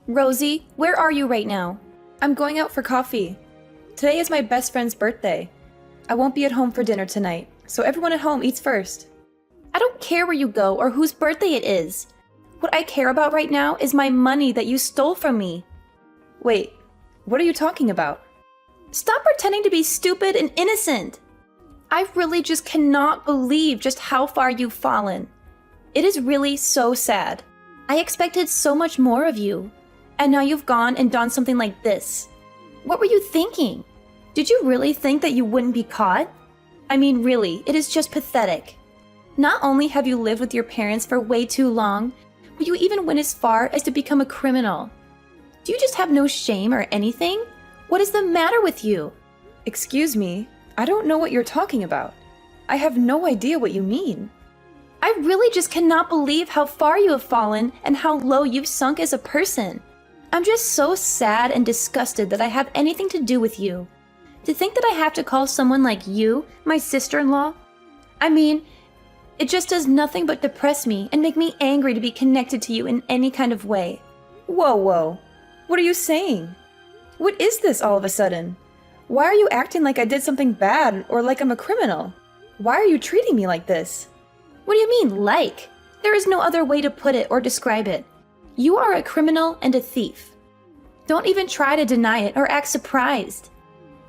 Rosie, where are you right now? I'm going out for coffee. Today is my best friend's birthday. I won't be at home for dinner tonight, so everyone at home eats first. I don't care where you go or whose birthday it is. What I care about right now is my money that you stole from me. Wait, what are you talking about? Stop pretending to be stupid and innocent. I really just cannot believe just how far you've fallen. It is really so sad. I expected so much more of you. And now you've gone and done something like this. What were you thinking? Did you really think that you wouldn't be caught? I mean, really, it is just pathetic. Not only have you lived with your parents for way too long, but you even went as far as to become a criminal. Do you just have no shame or anything? What is the matter with you? Excuse me, I don't know what you're talking about. I have no idea what you mean. I really just cannot believe how far you have fallen and how low you've sunk as a person. I'm just so sad and disgusted that I have anything to do with you. To think that I have to call someone like you my sister-in-law? I mean, it just does nothing but depress me and make me angry to be connected to you in any kind of way. Whoa. What are you saying? What is this all of a sudden? Why are you acting like I did something bad or like I'm a criminal? Why are you treating me like this? What do you mean, like? There is no other way to put it or describe it. You are a criminal and a thief. Don't even try to deny it or act surprised.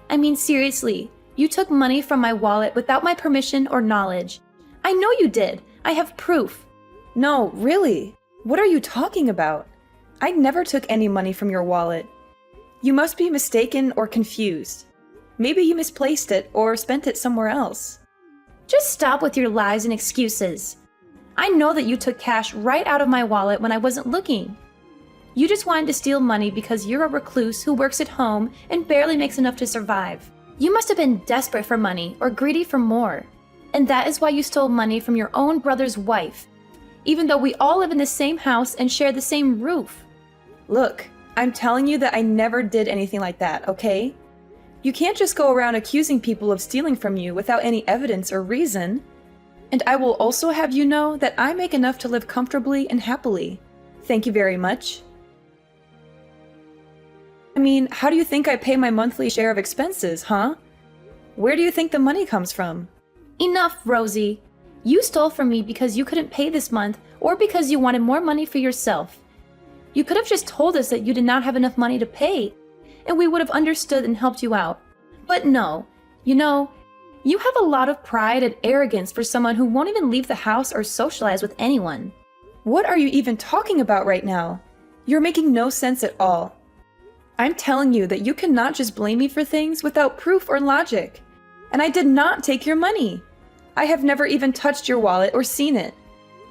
I mean, seriously, you took money from my wallet without my permission or knowledge. I know you did. I have proof. No, really? What are you talking about? I never took any money from your wallet. You must be mistaken or confused. Maybe you misplaced it or spent it somewhere else. Just stop with your lies and excuses. I know that you took cash right out of my wallet when I wasn't looking. You just wanted to steal money because you're a recluse who works at home and barely makes enough to survive. You must have been desperate for money or greedy for more. And that is why you stole money from your own brother's wife, even though we all live in the same house and share the same roof. Look, I'm telling you that I never did anything like that, okay? You can't just go around accusing people of stealing from you without any evidence or reason. And I will also have you know that I make enough to live comfortably and happily. Thank you very much. I mean, how do you think I pay my monthly share of expenses, huh? Where do you think the money comes from? Enough, Rosie. You stole from me because you couldn't pay this month or because you wanted more money for yourself. You could have just told us that you did not have enough money to pay, and we would have understood and helped you out. But no, you know, you have a lot of pride and arrogance for someone who won't even leave the house or socialize with anyone. What are you even talking about right now? You're making no sense at all. I'm telling you that you cannot just blame me for things without proof or logic. And I did not take your money. I have never even touched your wallet or seen it,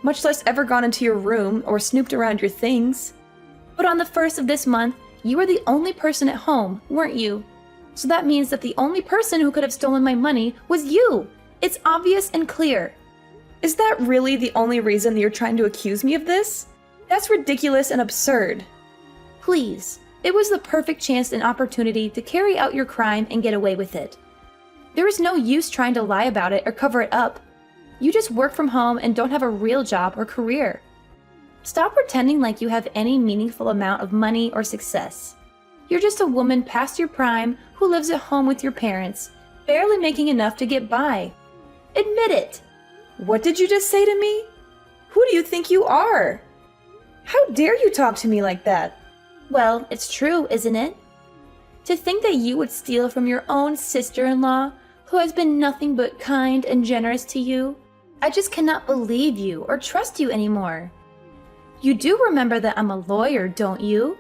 much less ever gone into your room or snooped around your things. But on the 1st of this month, you were the only person at home, weren't you? So that means that the only person who could have stolen my money was you. It's obvious and clear. Is that really the only reason that you're trying to accuse me of this? That's ridiculous and absurd. Please, it was the perfect chance and opportunity to carry out your crime and get away with it. There is no use trying to lie about it or cover it up. You just work from home and don't have a real job or career. Stop pretending like you have any meaningful amount of money or success. You're just a woman past your prime who lives at home with your parents, barely making enough to get by. Admit it! What did you just say to me? Who do you think you are? How dare you talk to me like that? Well, it's true, isn't it? To think that you would steal from your own sister-in-law, who has been nothing but kind and generous to you, I just cannot believe you or trust you anymore. You do remember that I'm a lawyer, don't you?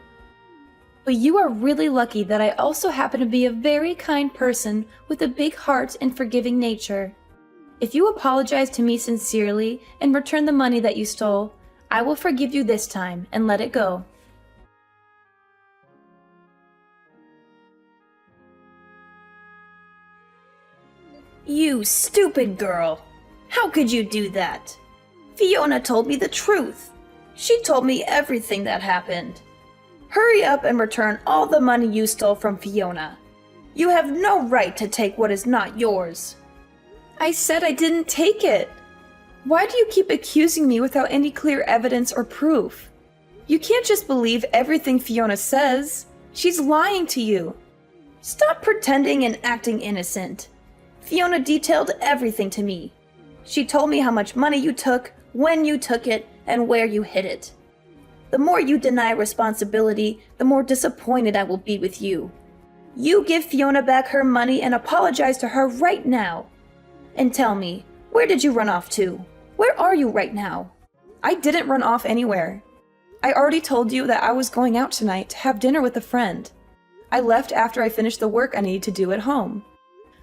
But you are really lucky that I also happen to be a very kind person with a big heart and forgiving nature. If you apologize to me sincerely and return the money that you stole, I will forgive you this time and let it go. You stupid girl! How could you do that? Fiona told me the truth. She told me everything that happened. Hurry up and return all the money you stole from Fiona. You have no right to take what is not yours. I said I didn't take it. Why do you keep accusing me without any clear evidence or proof? You can't just believe everything Fiona says. She's lying to you. Stop pretending and acting innocent. Fiona detailed everything to me. She told me how much money you took, when you took it, and where you hid it. The more you deny responsibility, the more disappointed I will be with you. You give Fiona back her money and apologize to her right now. And tell me, where did you run off to? Where are you right now? I didn't run off anywhere. I already told you that I was going out tonight to have dinner with a friend. I left after I finished the work I needed to do at home.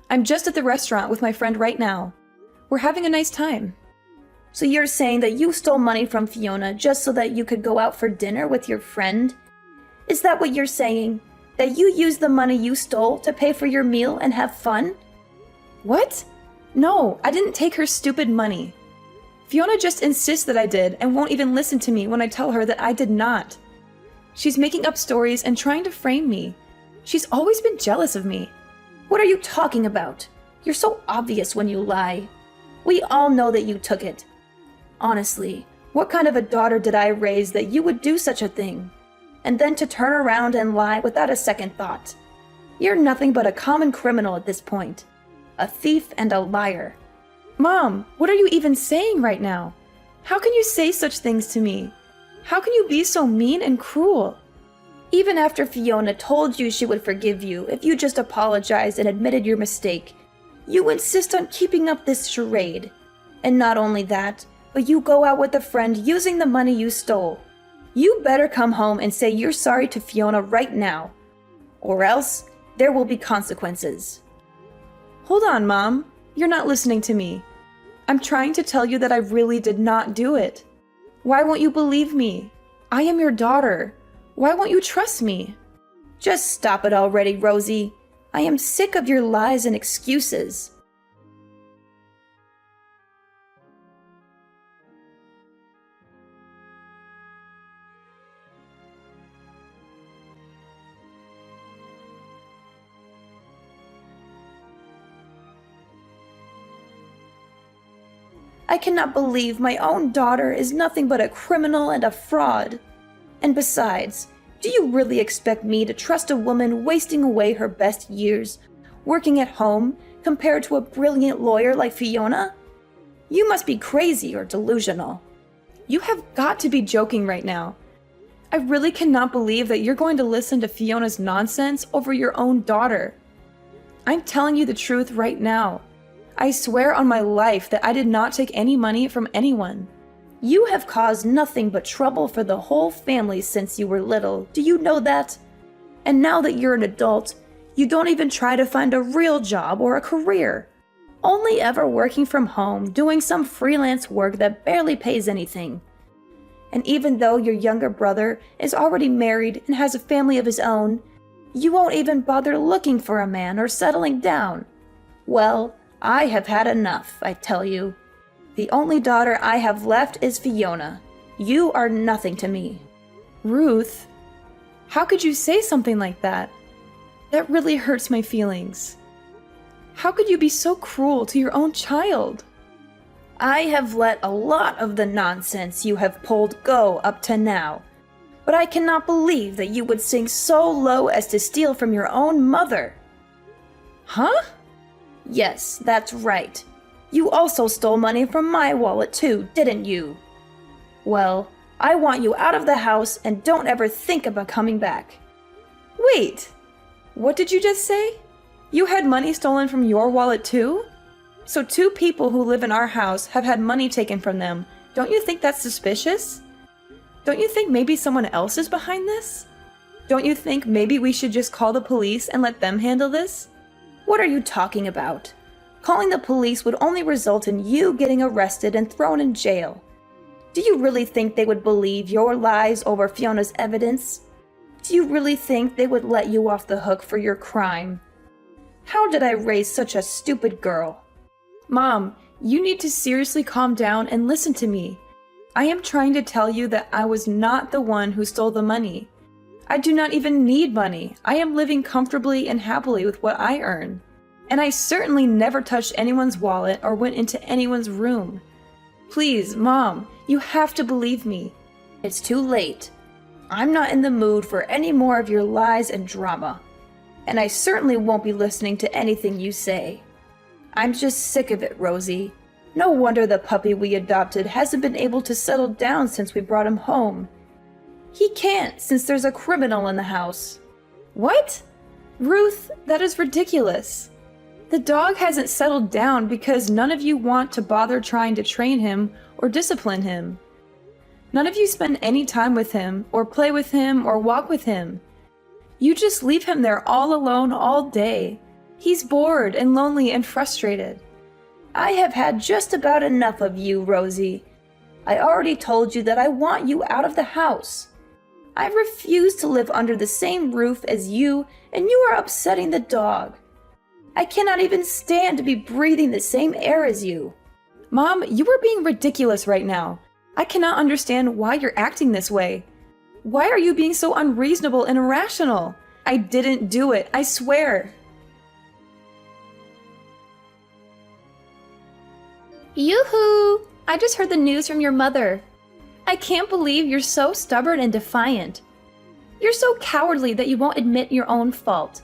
I'm just at the restaurant with my friend right now. We're having a nice time. So you're saying that you stole money from Fiona just so that you could go out for dinner with your friend? Is that what you're saying? That you used the money you stole to pay for your meal and have fun? What? No, I didn't take her stupid money. Fiona just insists that I did and won't even listen to me when I tell her that I did not. She's making up stories and trying to frame me. She's always been jealous of me. What are you talking about? You're so obvious when you lie. We all know that you took it. Honestly, what kind of a daughter did I raise that you would do such a thing? And then to turn around and lie without a second thought. You're nothing but a common criminal at this point. A thief and a liar. Mom, what are you even saying right now? How can you say such things to me? How can you be so mean and cruel? Even after Fiona told you she would forgive you if you just apologized and admitted your mistake, you insist on keeping up this charade. And not only that, but you go out with a friend using the money you stole. You better come home and say you're sorry to Fiona right now. Or else, there will be consequences. Hold on, Mom. You're not listening to me. I'm trying to tell you that I really did not do it. Why won't you believe me? I am your daughter. Why won't you trust me? Just stop it already, Rosie. I am sick of your lies and excuses. I cannot believe my own daughter is nothing but a criminal and a fraud. And besides, do you really expect me to trust a woman wasting away her best years, working at home, compared to a brilliant lawyer like Fiona? You must be crazy or delusional. You have got to be joking right now. I really cannot believe that you're going to listen to Fiona's nonsense over your own daughter. I'm telling you the truth right now. I swear on my life that I did not take any money from anyone. You have caused nothing but trouble for the whole family since you were little. Do you know that? And now that you're an adult, you don't even try to find a real job or a career. Only ever working from home, doing some freelance work that barely pays anything. And even though your younger brother is already married and has a family of his own, you won't even bother looking for a man or settling down. Well, I have had enough, I tell you. The only daughter I have left is Fiona. You are nothing to me. Ruth, how could you say something like that? That really hurts my feelings. How could you be so cruel to your own child? I have let a lot of the nonsense you have pulled go up to now, but I cannot believe that you would sink so low as to steal from your own mother. Huh? Yes, that's right. You also stole money from my wallet too, didn't you? Well, I want you out of the house and don't ever think about coming back. Wait, what did you just say? You had money stolen from your wallet too? So two people who live in our house have had money taken from them. Don't you think that's suspicious? Don't you think maybe someone else is behind this? Don't you think maybe we should just call the police and let them handle this? What are you talking about? Calling the police would only result in you getting arrested and thrown in jail. Do you really think they would believe your lies over Fiona's evidence? Do you really think they would let you off the hook for your crime? How did I raise such a stupid girl? Mom, you need to seriously calm down and listen to me. I am trying to tell you that I was not the one who stole the money. I do not even need money. I am living comfortably and happily with what I earn. And I certainly never touched anyone's wallet or went into anyone's room. Please, Mom, you have to believe me. It's too late. I'm not in the mood for any more of your lies and drama. And I certainly won't be listening to anything you say. I'm just sick of it, Rosie. No wonder the puppy we adopted hasn't been able to settle down since we brought him home. He can't, since there's a criminal in the house. What? Ruth, that is ridiculous. The dog hasn't settled down because none of you want to bother trying to train him or discipline him. None of you spend any time with him, or play with him, or walk with him. You just leave him there all alone all day. He's bored and lonely and frustrated. I have had just about enough of you, Rosie. I already told you that I want you out of the house. I refuse to live under the same roof as you, and you are upsetting the dog. I cannot even stand to be breathing the same air as you. Mom, you are being ridiculous right now. I cannot understand why you're acting this way. Why are you being so unreasonable and irrational? I didn't do it, I swear. Yoo-hoo! I just heard the news from your mother. I can't believe you're so stubborn and defiant. You're so cowardly that you won't admit your own fault.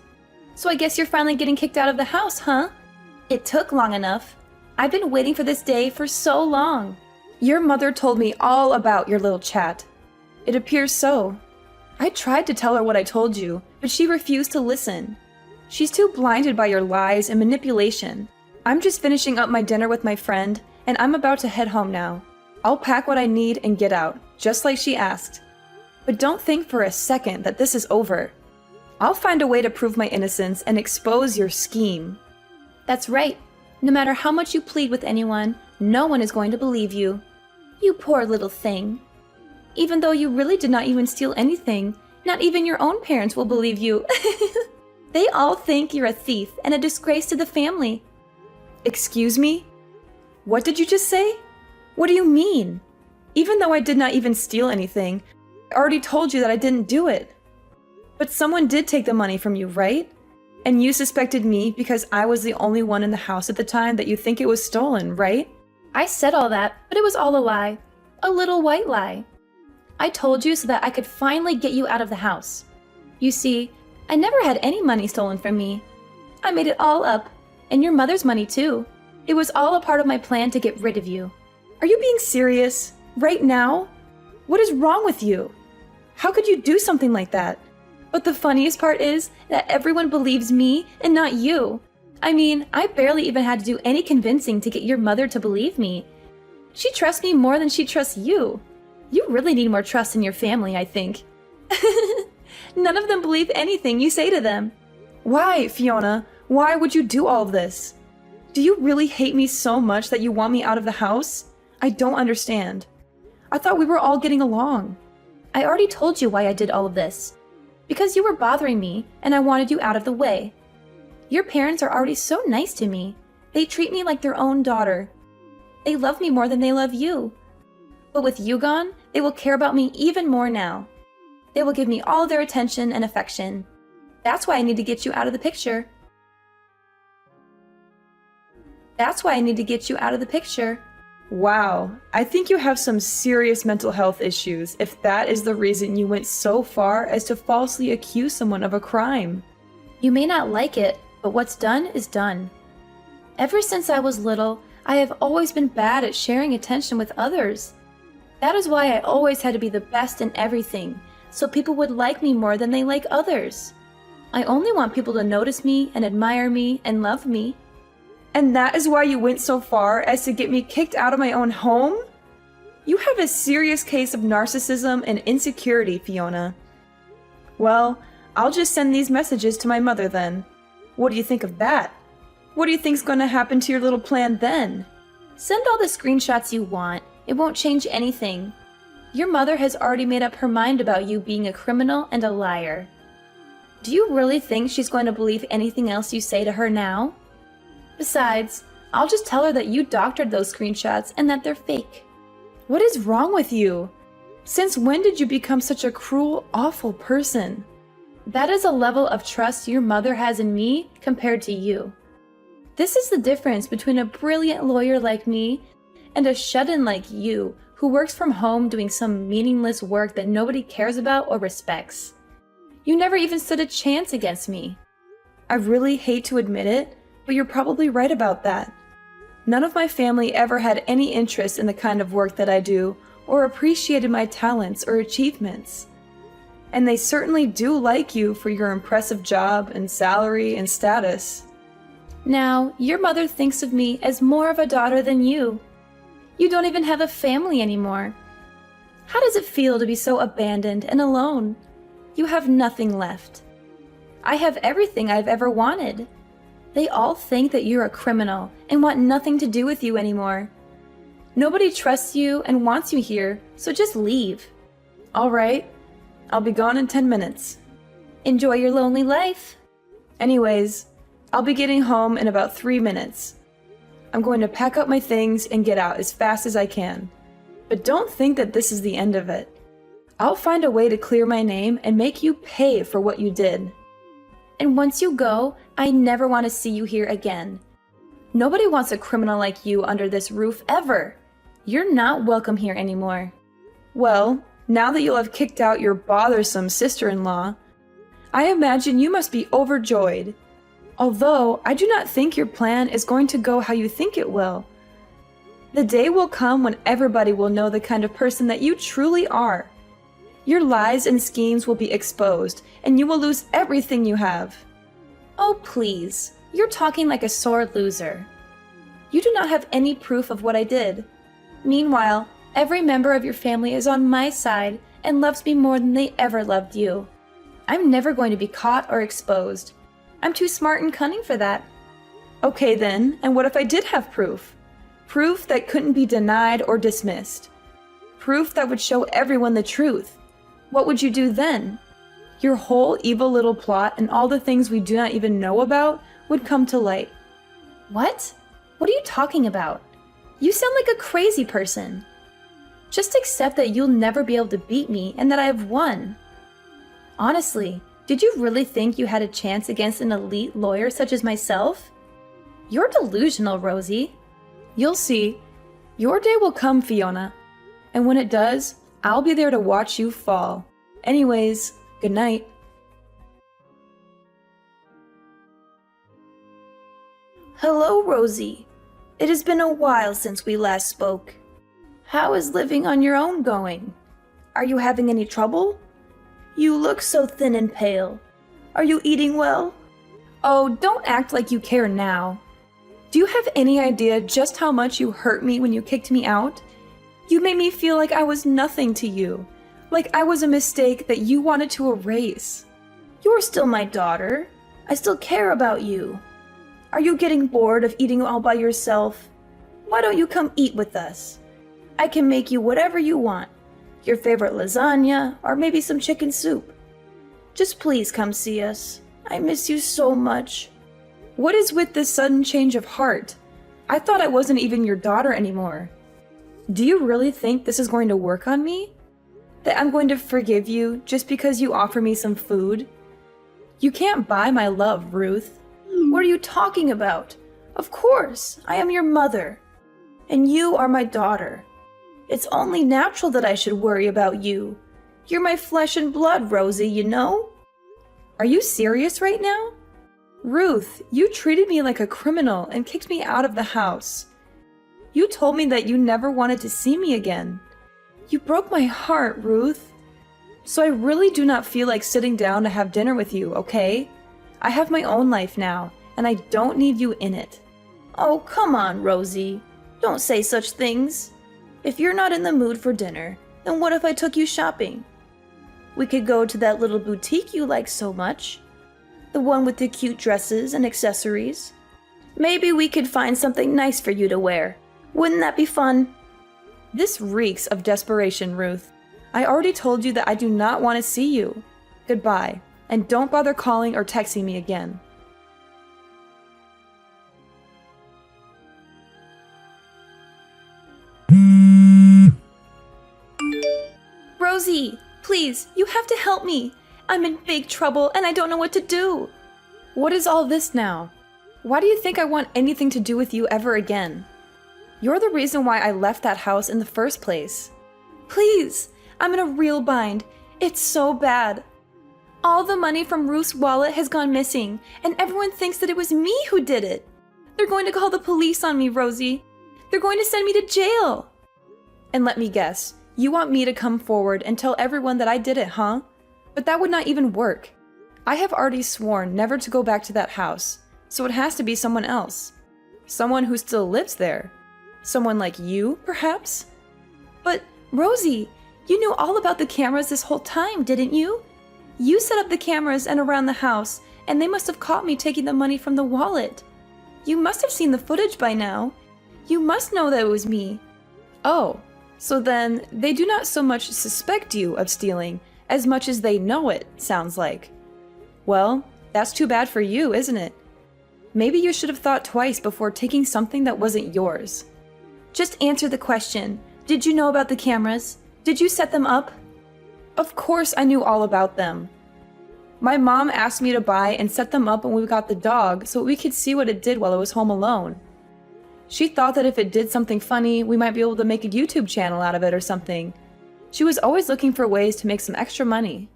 So I guess you're finally getting kicked out of the house, huh? It took long enough. I've been waiting for this day for so long. Your mother told me all about your little chat. It appears so. I tried to tell her what I told you, but she refused to listen. She's too blinded by your lies and manipulation. I'm just finishing up my dinner with my friend, and I'm about to head home now. I'll pack what I need and get out, just like she asked. But don't think for a second that this is over. I'll find a way to prove my innocence and expose your scheme. That's right. No matter how much you plead with anyone, no one is going to believe you. You poor little thing. Even though you really did not even steal anything, not even your own parents will believe you. They all think you're a thief and a disgrace to the family. Excuse me? What did you just say? What do you mean? Even though I did not even steal anything, I already told you that I didn't do it. But someone did take the money from you, right? And you suspected me because I was the only one in the house at the time that you think it was stolen, right? I said all that, but it was all a lie. A little white lie. I told you so that I could finally get you out of the house. You see, I never had any money stolen from me. I made it all up, and your mother's money too. It was all a part of my plan to get rid of you. Are you being serious? Right now? What is wrong with you? How could you do something like that? But the funniest part is that everyone believes me and not you. I mean, I barely even had to do any convincing to get your mother to believe me. She trusts me more than she trusts you. You really need more trust in your family, I think. None of them believe anything you say to them. Why, Fiona? Why would you do all of this? Do you really hate me so much that you want me out of the house? I don't understand. I thought we were all getting along. I already told you why I did all of this. Because you were bothering me, and I wanted you out of the way. Your parents are already so nice to me. They treat me like their own daughter. They love me more than they love you. But with you gone, they will care about me even more now. They will give me all their attention and affection. That's why I need to get you out of the picture. That's why I need to get you out of the picture. Wow, I think you have some serious mental health issues if that is the reason you went so far as to falsely accuse someone of a crime. You may not like it, but what's done is done. Ever since I was little, I have always been bad at sharing attention with others. That is why I always had to be the best in everything, so people would like me more than they like others. I only want people to notice me and admire me and love me. And that is why you went so far as to get me kicked out of my own home? You have a serious case of narcissism and insecurity, Fiona. Well, I'll just send these messages to my mother then. What do you think of that? What do you think's going to happen to your little plan then? Send all the screenshots you want. It won't change anything. Your mother has already made up her mind about you being a criminal and a liar. Do you really think she's going to believe anything else you say to her now? Besides, I'll just tell her that you doctored those screenshots and that they're fake. What is wrong with you? Since when did you become such a cruel, awful person? That is a level of trust your mother has in me compared to you. This is the difference between a brilliant lawyer like me and a shut-in like you, who works from home doing some meaningless work that nobody cares about or respects. You never even stood a chance against me. I really hate to admit it, but you're probably right about that. None of my family ever had any interest in the kind of work that I do or appreciated my talents or achievements. And they certainly do like you for your impressive job and salary and status. Now, your mother thinks of me as more of a daughter than you. You don't even have a family anymore. How does it feel to be so abandoned and alone? You have nothing left. I have everything I've ever wanted. They all think that you're a criminal and want nothing to do with you anymore. Nobody trusts you and wants you here, so just leave. All right, I'll be gone in 10 minutes. Enjoy your lonely life. Anyways, I'll be getting home in about 3 minutes. I'm going to pack up my things and get out as fast as I can. But don't think that this is the end of it. I'll find a way to clear my name and make you pay for what you did. And once you go, I never want to see you here again. Nobody wants a criminal like you under this roof ever. You're not welcome here anymore. Well, now that you'll have kicked out your bothersome sister-in-law, I imagine you must be overjoyed. Although, I do not think your plan is going to go how you think it will. The day will come when everybody will know the kind of person that you truly are. Your lies and schemes will be exposed, and you will lose everything you have. Oh, please. You're talking like a sore loser. You do not have any proof of what I did. Meanwhile, every member of your family is on my side and loves me more than they ever loved you. I'm never going to be caught or exposed. I'm too smart and cunning for that. Okay then, and what if I did have proof? Proof that couldn't be denied or dismissed. Proof that would show everyone the truth. What would you do then? Your whole evil little plot and all the things we do not even know about would come to light. What? What are you talking about? You sound like a crazy person. Just accept that you'll never be able to beat me and that I have won. Honestly, did you really think you had a chance against an elite lawyer such as myself? You're delusional, Rosie. You'll see. Your day will come, Fiona. And when it does, I'll be there to watch you fall. Anyways, good night. Hello, Rosie. It has been a while since we last spoke. How is living on your own going? Are you having any trouble? You look so thin and pale. Are you eating well? Oh, don't act like you care now. Do you have any idea just how much you hurt me when you kicked me out? You made me feel like I was nothing to you, like I was a mistake that you wanted to erase. You're still my daughter. I still care about you. Are you getting bored of eating all by yourself? Why don't you come eat with us? I can make you whatever you want. Your favorite lasagna, or maybe some chicken soup. Just please come see us. I miss you so much. What is with this sudden change of heart? I thought I wasn't even your daughter anymore. Do you really think this is going to work on me? That I'm going to forgive you just because you offer me some food? You can't buy my love, Ruth. What are you talking about? Of course, I am your mother. And you are my daughter. It's only natural that I should worry about you. You're my flesh and blood, Rosie, you know? Are you serious right now? Ruth, you treated me like a criminal and kicked me out of the house. You told me that you never wanted to see me again. You broke my heart, Ruth. So I really do not feel like sitting down to have dinner with you, okay? I have my own life now, and I don't need you in it. Oh, come on, Rosie. Don't say such things. If you're not in the mood for dinner, then what if I took you shopping? We could go to that little boutique you like so much. The one with the cute dresses and accessories. Maybe we could find something nice for you to wear. Wouldn't that be fun? This reeks of desperation, Ruth. I already told you that I do not want to see you. Goodbye, and don't bother calling or texting me again. Rosie, please, you have to help me. I'm in big trouble and I don't know what to do. What is all this now? Why do you think I want anything to do with you ever again? You're the reason why I left that house in the first place. Please, I'm in a real bind. It's so bad. All the money from Ruth's wallet has gone missing, and everyone thinks that it was me who did it. They're going to call the police on me, Rosie. They're going to send me to jail. And let me guess, you want me to come forward and tell everyone that I did it, huh? But that would not even work. I have already sworn never to go back to that house, so it has to be someone else. Someone who still lives there. Someone like you, perhaps? But, Rosie, you knew all about the cameras this whole time, didn't you? You set up the cameras and around the house, and they must have caught me taking the money from the wallet. You must have seen the footage by now. You must know that it was me. Oh, so then they do not so much suspect you of stealing as much as they know it, sounds like. Well, that's too bad for you, isn't it? Maybe you should have thought twice before taking something that wasn't yours. Just answer the question. Did you know about the cameras? Did you set them up? Of course I knew all about them. My mom asked me to buy and set them up when we got the dog so we could see what it did while it was home alone. She thought that if it did something funny, we might be able to make a YouTube channel out of it or something. She was always looking for ways to make some extra money.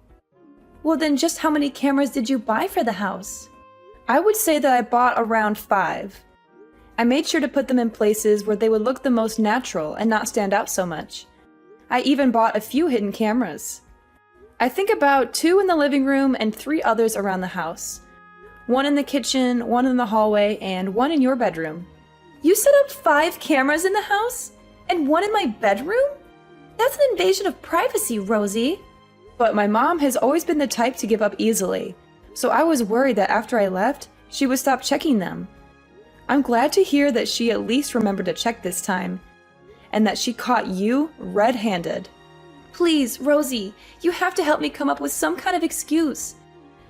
Well then, just how many cameras did you buy for the house? I would say that I bought around 5. I made sure to put them in places where they would look the most natural and not stand out so much. I even bought a few hidden cameras. I think about 2 in the living room and 3 others around the house. 1 in the kitchen, 1 in the hallway, and 1 in your bedroom. You set up 5 cameras in the house? And 1 in my bedroom? That's an invasion of privacy, Rosie. But my mom has always been the type to give up easily, so I was worried that after I left, she would stop checking them. I'm glad to hear that she at least remembered to check this time, and that she caught you red-handed. Please, Rosie, you have to help me come up with some kind of excuse.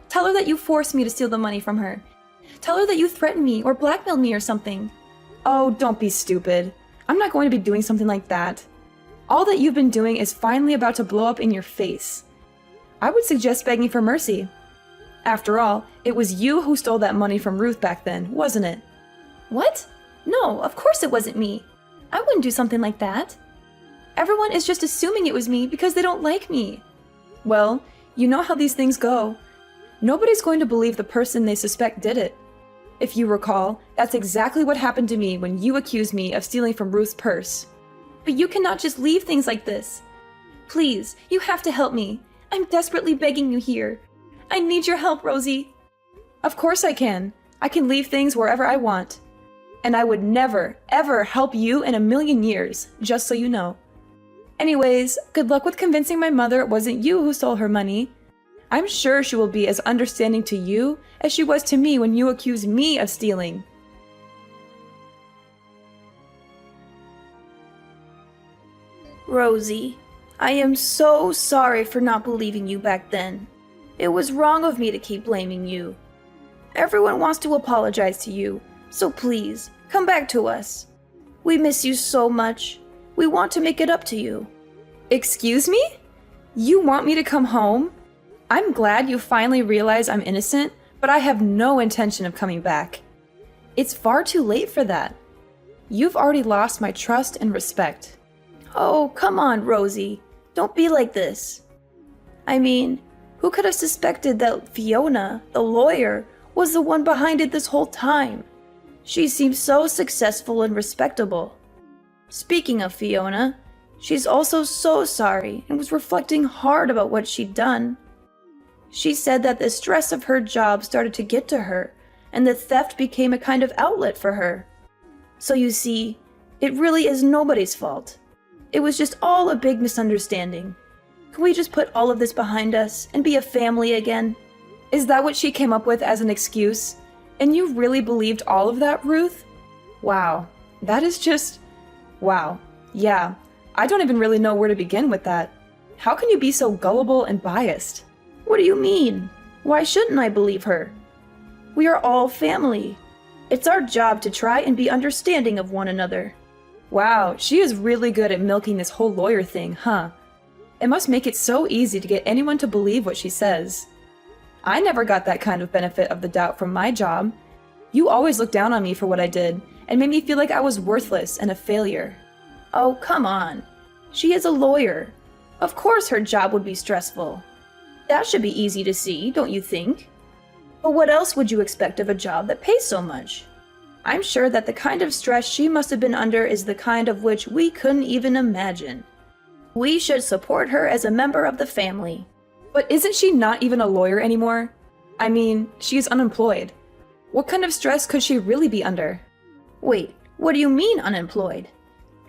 Tell her that you forced me to steal the money from her. Tell her that you threatened me or blackmailed me or something. Oh, don't be stupid. I'm not going to be doing something like that. All that you've been doing is finally about to blow up in your face. I would suggest begging for mercy. After all, it was you who stole that money from Ruth back then, wasn't it? What? No, of course it wasn't me. I wouldn't do something like that. Everyone is just assuming it was me because they don't like me. Well, you know how these things go. Nobody's going to believe the person they suspect did it. If you recall, that's exactly what happened to me when you accused me of stealing from Ruth's purse. But you cannot just leave things like this. Please, you have to help me. I'm desperately begging you here. I need your help, Rosie. Of course I can. I can leave things wherever I want. And I would never, ever help you in a million years, just so you know. Anyways, good luck with convincing my mother it wasn't you who stole her money. I'm sure she will be as understanding to you as she was to me when you accused me of stealing. Rosie, I am so sorry for not believing you back then. It was wrong of me to keep blaming you. Everyone wants to apologize to you, so please, come back to us. We miss you so much. We want to make it up to you. Excuse me? You want me to come home? I'm glad you finally realize I'm innocent, but I have no intention of coming back. It's far too late for that. You've already lost my trust and respect. Oh, come on, Rosie. Don't be like this. I mean, who could have suspected that Fiona, the lawyer, was the one behind it this whole time? She seems so successful and respectable. Speaking of Fiona, she's also so sorry and was reflecting hard about what she'd done. She said that the stress of her job started to get to her, and the theft became a kind of outlet for her. So you see, it really is nobody's fault. It was just all a big misunderstanding. Can we just put all of this behind us and be a family again? Is that what she came up with as an excuse? And you really believed all of that, Ruth? Wow, that is just... Wow. Yeah, I don't even really know where to begin with that. How can you be so gullible and biased? What do you mean? Why shouldn't I believe her? We are all family. It's our job to try and be understanding of one another. Wow, she is really good at milking this whole lawyer thing, huh? It must make it so easy to get anyone to believe what she says. I never got that kind of benefit of the doubt from my job. You always looked down on me for what I did, and made me feel like I was worthless and a failure. Oh, come on. She is a lawyer. Of course her job would be stressful. That should be easy to see, don't you think? But what else would you expect of a job that pays so much? I'm sure that the kind of stress she must have been under is the kind of which we couldn't even imagine. We should support her as a member of the family. But isn't she not even a lawyer anymore? I mean, she is unemployed. What kind of stress could she really be under? Wait, what do you mean unemployed?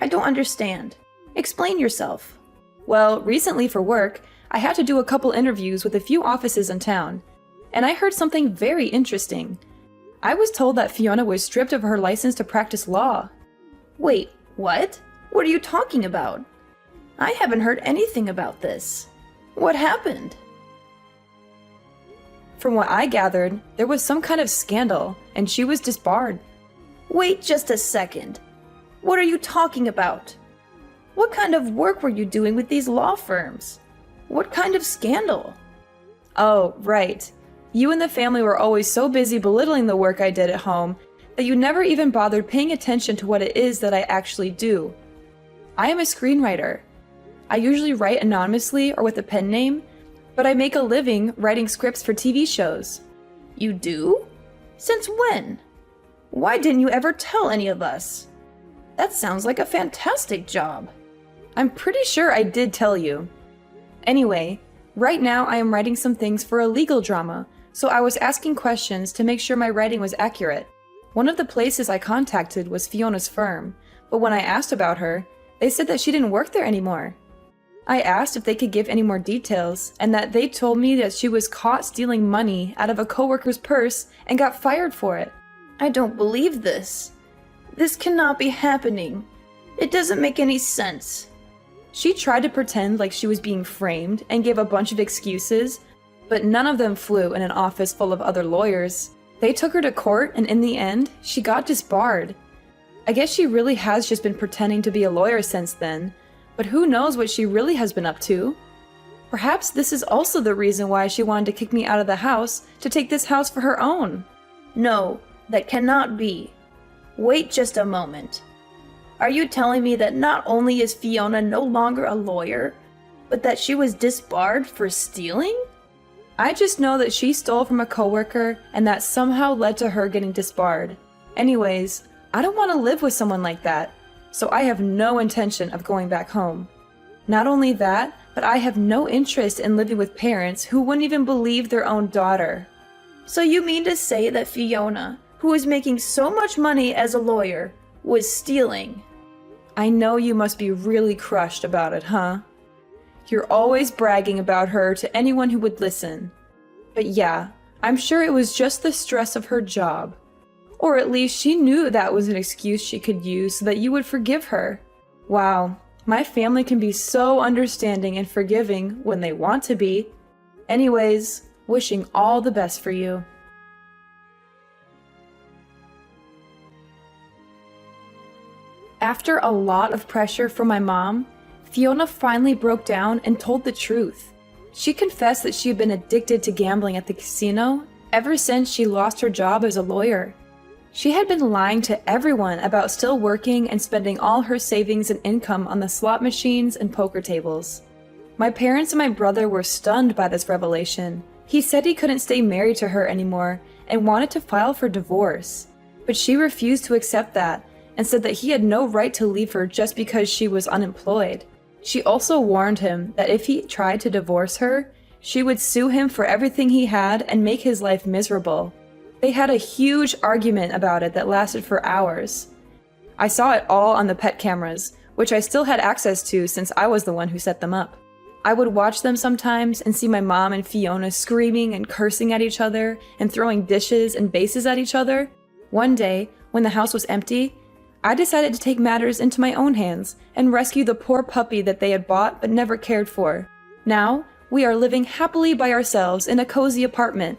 I don't understand. Explain yourself. Well, recently for work, I had to do a couple interviews with a few offices in town, and I heard something very interesting. I was told that Fiona was stripped of her license to practice law. Wait, what? What are you talking about? I haven't heard anything about this. What happened? From what I gathered, there was some kind of scandal, and she was disbarred. Wait just a second. What are you talking about? What kind of work were you doing with these law firms? What kind of scandal? Oh, right. You and the family were always so busy belittling the work I did at home that you never even bothered paying attention to what it is that I actually do. I am a screenwriter. I usually write anonymously or with a pen name, but I make a living writing scripts for TV shows. You do? Since when? Why didn't you ever tell any of us? That sounds like a fantastic job. I'm pretty sure I did tell you. Anyway, right now I am writing some things for a legal drama, so I was asking questions to make sure my writing was accurate. One of the places I contacted was Fiona's firm, but when I asked about her, they said that she didn't work there anymore. I asked if they could give any more details, and that they told me that she was caught stealing money out of a coworker's purse and got fired for it. I don't believe this. This cannot be happening. It doesn't make any sense. She tried to pretend like she was being framed and gave a bunch of excuses, but none of them flew in an office full of other lawyers. They took her to court, and in the end, she got disbarred. I guess she really has just been pretending to be a lawyer since then, but who knows what she really has been up to? Perhaps this is also the reason why she wanted to kick me out of the house to take this house for her own. No, that cannot be. Wait just a moment. Are you telling me that not only is Fiona no longer a lawyer, but that she was disbarred for stealing? I just know that she stole from a coworker and that somehow led to her getting disbarred. Anyways, I don't want to live with someone like that, so I have no intention of going back home. Not only that, but I have no interest in living with parents who wouldn't even believe their own daughter. So you mean to say that Fiona, who is making so much money as a lawyer, was stealing? I know you must be really crushed about it, huh? You're always bragging about her to anyone who would listen. But yeah, I'm sure it was just the stress of her job. Or at least she knew that was an excuse she could use so that you would forgive her. Wow, my family can be so understanding and forgiving when they want to be. Anyways, wishing all the best for you. After a lot of pressure from my mom, Fiona finally broke down and told the truth. She confessed that she had been addicted to gambling at the casino ever since she lost her job as a lawyer. She had been lying to everyone about still working and spending all her savings and income on the slot machines and poker tables. My parents and my brother were stunned by this revelation. He said he couldn't stay married to her anymore and wanted to file for divorce. But she refused to accept that and said that he had no right to leave her just because she was unemployed. She also warned him that if he tried to divorce her, she would sue him for everything he had and make his life miserable. They had a huge argument about it that lasted for hours. I saw it all on the pet cameras, which I still had access to since I was the one who set them up. I would watch them sometimes and see my mom and Fiona screaming and cursing at each other and throwing dishes and vases at each other. One day, when the house was empty, I decided to take matters into my own hands and rescue the poor puppy that they had bought but never cared for. Now, we are living happily by ourselves in a cozy apartment,